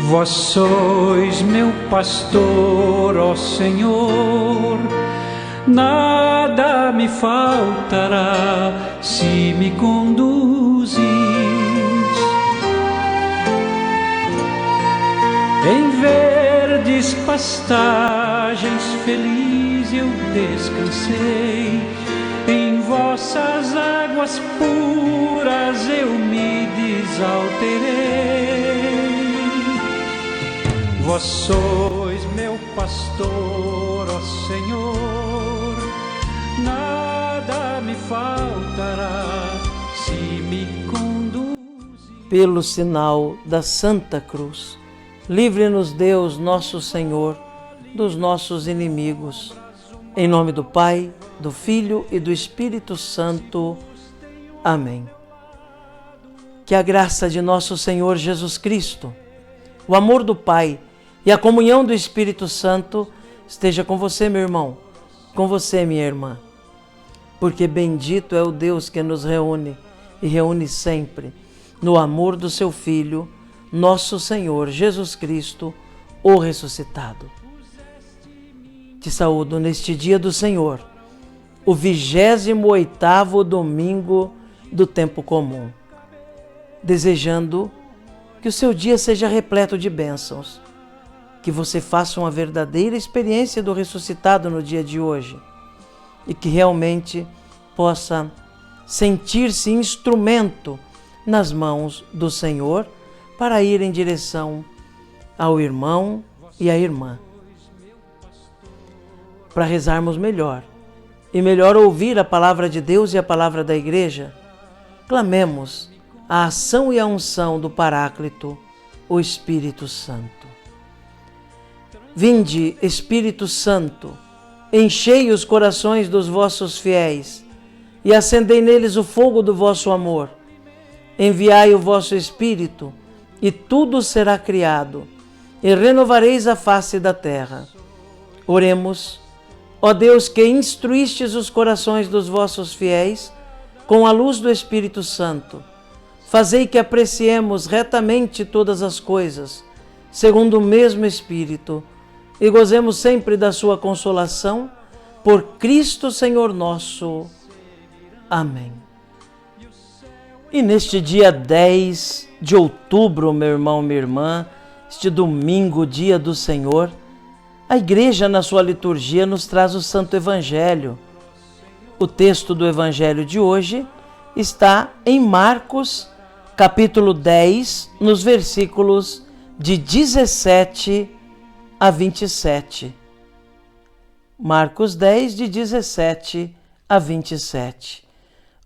Vós sois meu pastor, ó Senhor, nada me faltará se me conduzis. Em verdes pastagens feliz eu descansei, em vossas águas puras eu me desalterei. Vós sois meu pastor, ó Senhor, nada me faltará se me conduzir. Pelo sinal da Santa Cruz, livre-nos Deus, nosso Senhor, dos nossos inimigos. Em nome do Pai, do Filho e do Espírito Santo. Amém. Que a graça de nosso Senhor Jesus Cristo, o amor do Pai e a comunhão do Espírito Santo esteja com você, meu irmão, com você, minha irmã. Porque bendito é o Deus que nos reúne e reúne sempre no amor do seu Filho, nosso Senhor Jesus Cristo, o ressuscitado. Te saúdo neste dia do Senhor, o 28º domingo do tempo comum, desejando que o seu dia seja repleto de bênçãos, que você faça uma verdadeira experiência do ressuscitado no dia de hoje e que realmente possa sentir-se instrumento nas mãos do Senhor para ir em direção ao irmão e à irmã. Para rezarmos melhor e melhor ouvir a palavra de Deus e a palavra da Igreja, clamemos a ação e a unção do Paráclito, o Espírito Santo. Vinde, Espírito Santo, enchei os corações dos vossos fiéis e acendei neles o fogo do vosso amor. Enviai o vosso Espírito e tudo será criado e renovareis a face da terra. Oremos. Ó Deus, que instruístes os corações dos vossos fiéis com a luz do Espírito Santo, fazei que apreciemos retamente todas as coisas, segundo o mesmo Espírito, e gozemos sempre da sua consolação, por Cristo Senhor nosso. Amém. E neste dia 10 de outubro, meu irmão, minha irmã, este domingo, dia do Senhor, a Igreja, na sua liturgia, nos traz o Santo Evangelho. O texto do Evangelho de hoje está em Marcos, capítulo 10, nos versículos de 17 a 27. Marcos 10, de 17 a 27.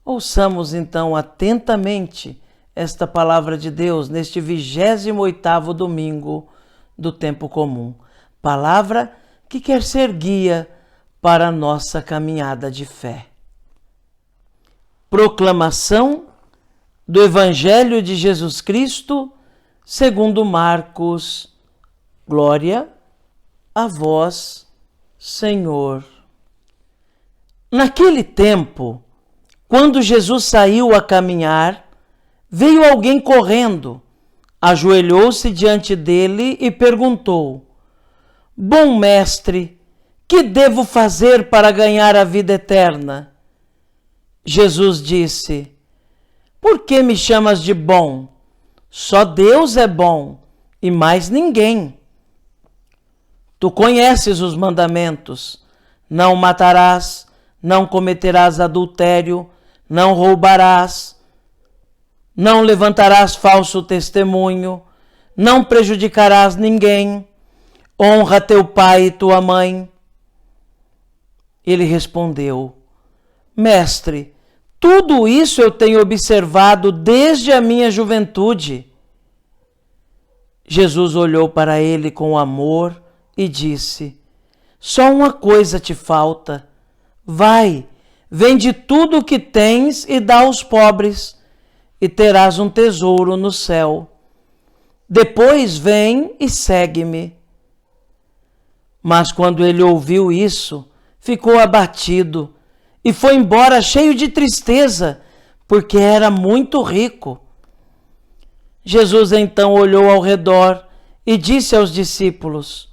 Ouçamos então atentamente esta palavra de Deus neste 28º domingo do tempo comum. Palavra que quer ser guia para a nossa caminhada de fé. Proclamação do Evangelho de Jesus Cristo, segundo Marcos. Glória a vós, Senhor. Naquele tempo, quando Jesus saiu a caminhar, veio alguém correndo, ajoelhou-se diante dele e perguntou: Bom mestre, que devo fazer para ganhar a vida eterna? Jesus disse: Por que me chamas de bom? Só Deus é bom e mais ninguém. Tu conheces os mandamentos: não matarás, não cometerás adultério, não roubarás, não levantarás falso testemunho, não prejudicarás ninguém, honra teu pai e tua mãe. Ele respondeu: Mestre, tudo isso eu tenho observado desde a minha juventude. Jesus olhou para ele com amor e disse: Só uma coisa te falta. Vai, vende tudo o que tens e dá aos pobres, e terás um tesouro no céu. Depois vem e segue-me. Mas quando ele ouviu isso, ficou abatido e foi embora cheio de tristeza, porque era muito rico. Jesus então olhou ao redor e disse aos discípulos: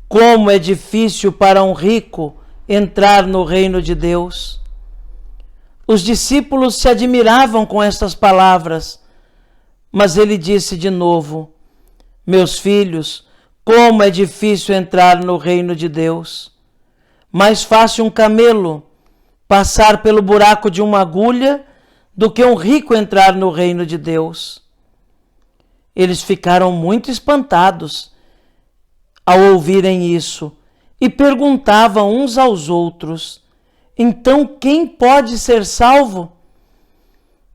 como é difícil para um rico entrar no reino de Deus. Os discípulos se admiravam com estas palavras, mas ele disse de novo: meus filhos, como é difícil entrar no reino de Deus. Mais fácil um camelo passar pelo buraco de uma agulha do que um rico entrar no reino de Deus. Eles ficaram muito espantados ao ouvirem isso e perguntavam uns aos outros: então quem pode ser salvo?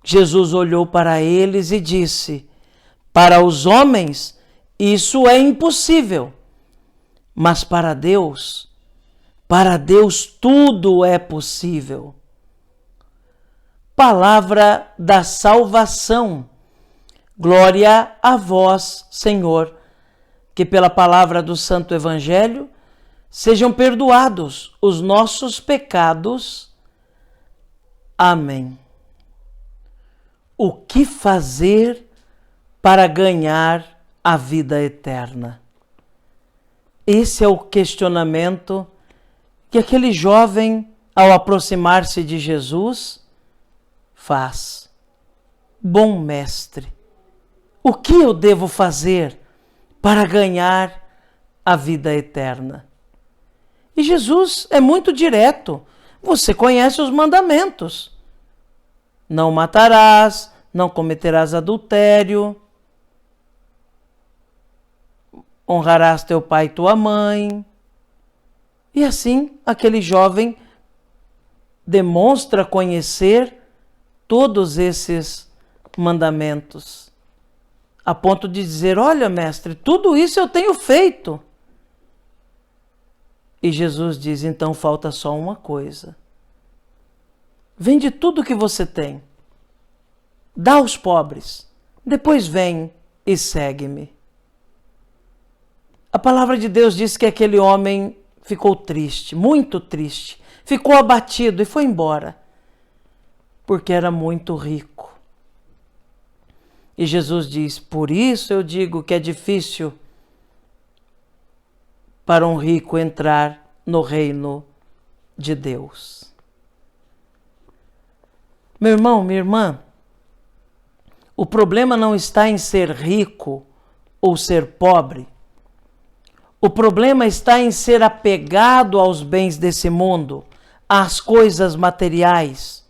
Jesus olhou para eles e disse: para os homens isso é impossível, mas para Deus tudo é possível. Palavra da salvação. Glória a vós, Senhor, que pela palavra do Santo Evangelho sejam perdoados os nossos pecados. Amém. O que fazer para ganhar a vida eterna? Esse é o questionamento que aquele jovem, ao aproximar-se de Jesus, faz. Bom mestre, o que eu devo fazer para ganhar a vida eterna? E Jesus é muito direto. Você conhece os mandamentos. Não matarás, não cometerás adultério, honrarás teu pai e tua mãe. E assim, aquele jovem demonstra conhecer todos esses mandamentos, a ponto de dizer: olha, mestre, tudo isso eu tenho feito. E Jesus diz: então falta só uma coisa. Vende tudo que você tem, dá aos pobres, depois vem e segue-me. A palavra de Deus diz que aquele homem ficou triste, muito triste, ficou abatido e foi embora, porque era muito rico. E Jesus diz: por isso eu digo que é difícil para um rico entrar no reino de Deus. Meu irmão, minha irmã, o problema não está em ser rico ou ser pobre. O problema está em ser apegado aos bens desse mundo, às coisas materiais.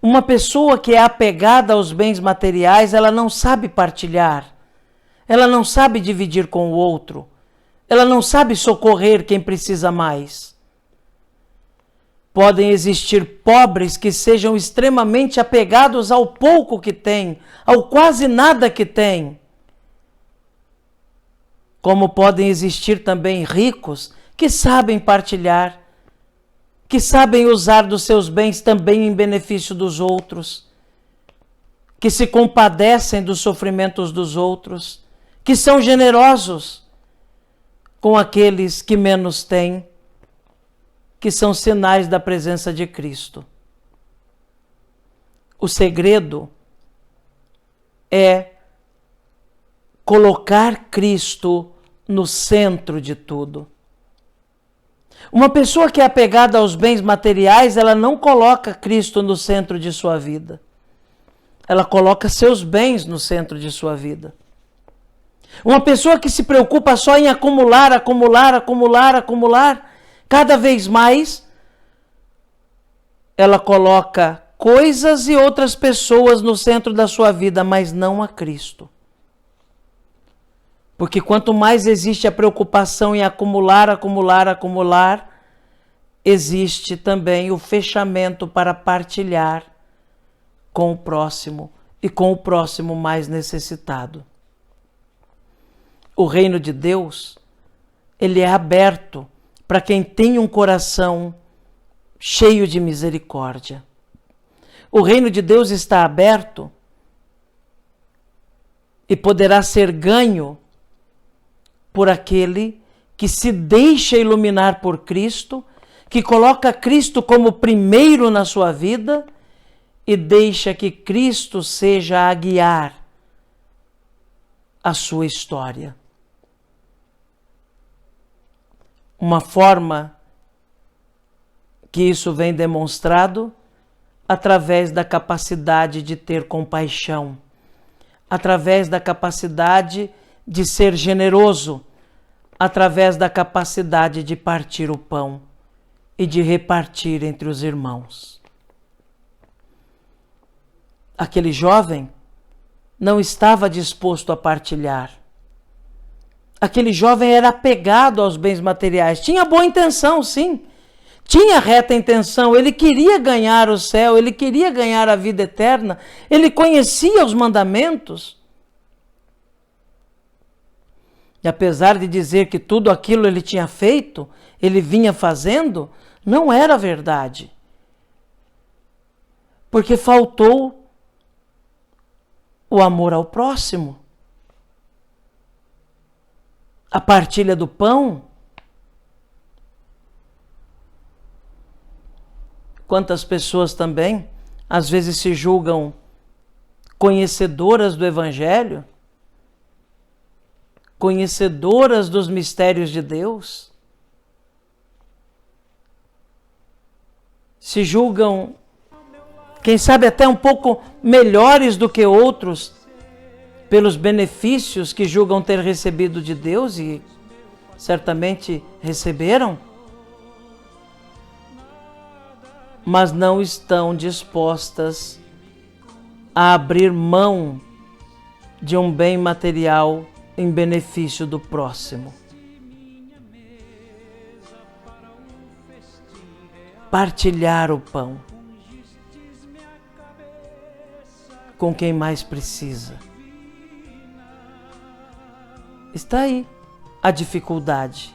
Uma pessoa que é apegada aos bens materiais, ela não sabe partilhar, ela não sabe dividir com o outro, ela não sabe socorrer quem precisa mais. Podem existir pobres que sejam extremamente apegados ao pouco que têm, ao quase nada que têm. Como podem existir também ricos que sabem partilhar, que sabem usar dos seus bens também em benefício dos outros, que se compadecem dos sofrimentos dos outros, que são generosos com aqueles que menos têm, que são sinais da presença de Cristo. O segredo é colocar Cristo no centro de tudo. Uma pessoa que é apegada aos bens materiais, ela não coloca Cristo no centro de sua vida. Ela coloca seus bens no centro de sua vida. Uma pessoa que se preocupa só em acumular, cada vez mais, ela coloca coisas e outras pessoas no centro da sua vida, mas não a Cristo. Porque quanto mais existe a preocupação em acumular, existe também o fechamento para partilhar com o próximo e com o próximo mais necessitado. O reino de Deus, ele é aberto para quem tem um coração cheio de misericórdia. O reino de Deus está aberto e poderá ser ganho por aquele que se deixa iluminar por Cristo, que coloca Cristo como primeiro na sua vida e deixa que Cristo seja a guiar a sua história. Uma forma que isso vem demonstrado através da capacidade de ter compaixão, através da capacidade de ser generoso, através da capacidade de partir o pão e de repartir entre os irmãos. Aquele jovem não estava disposto a partilhar. Aquele jovem era apegado aos bens materiais. Tinha boa intenção, sim. Tinha reta intenção. Ele queria ganhar o céu, ele queria ganhar a vida eterna. Ele conhecia os mandamentos. E apesar de dizer que tudo aquilo ele tinha feito, ele vinha fazendo, não era verdade. Porque faltou o amor ao próximo. A partilha do pão. Quantas pessoas também, às vezes, se julgam conhecedoras do Evangelho, conhecedoras dos mistérios de Deus, se julgam, quem sabe, até um pouco melhores do que outros, pelos benefícios que julgam ter recebido de Deus, e certamente receberam, mas não estão dispostas a abrir mão de um bem material em benefício do próximo. Partilhar o pão com quem mais precisa. Está aí a dificuldade.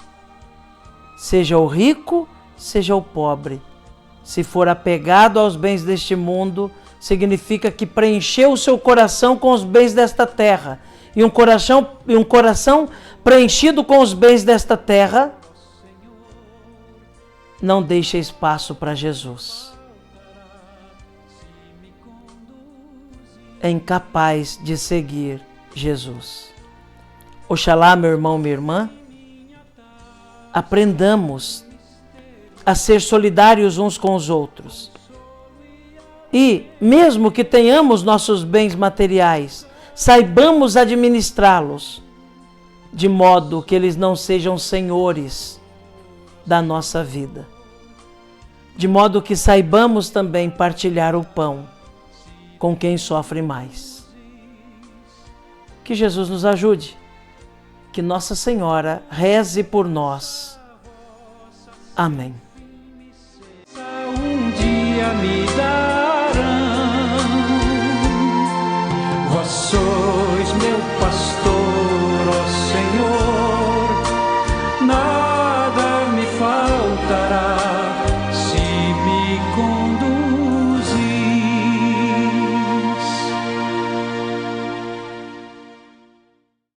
Seja o rico, seja o pobre. Se for apegado aos bens deste mundo, significa que preencheu o seu coração com os bens desta terra. E um coração preenchido com os bens desta terra não deixa espaço para Jesus. É incapaz de seguir Jesus. Oxalá, meu irmão, minha irmã, aprendamos a ser solidários uns com os outros. E, mesmo que tenhamos nossos bens materiais, saibamos administrá-los, de modo que eles não sejam senhores da nossa vida. De modo que saibamos também partilhar o pão com quem sofre mais. Que Jesus nos ajude. Que Nossa Senhora reze por nós. Amém. Um dia me dá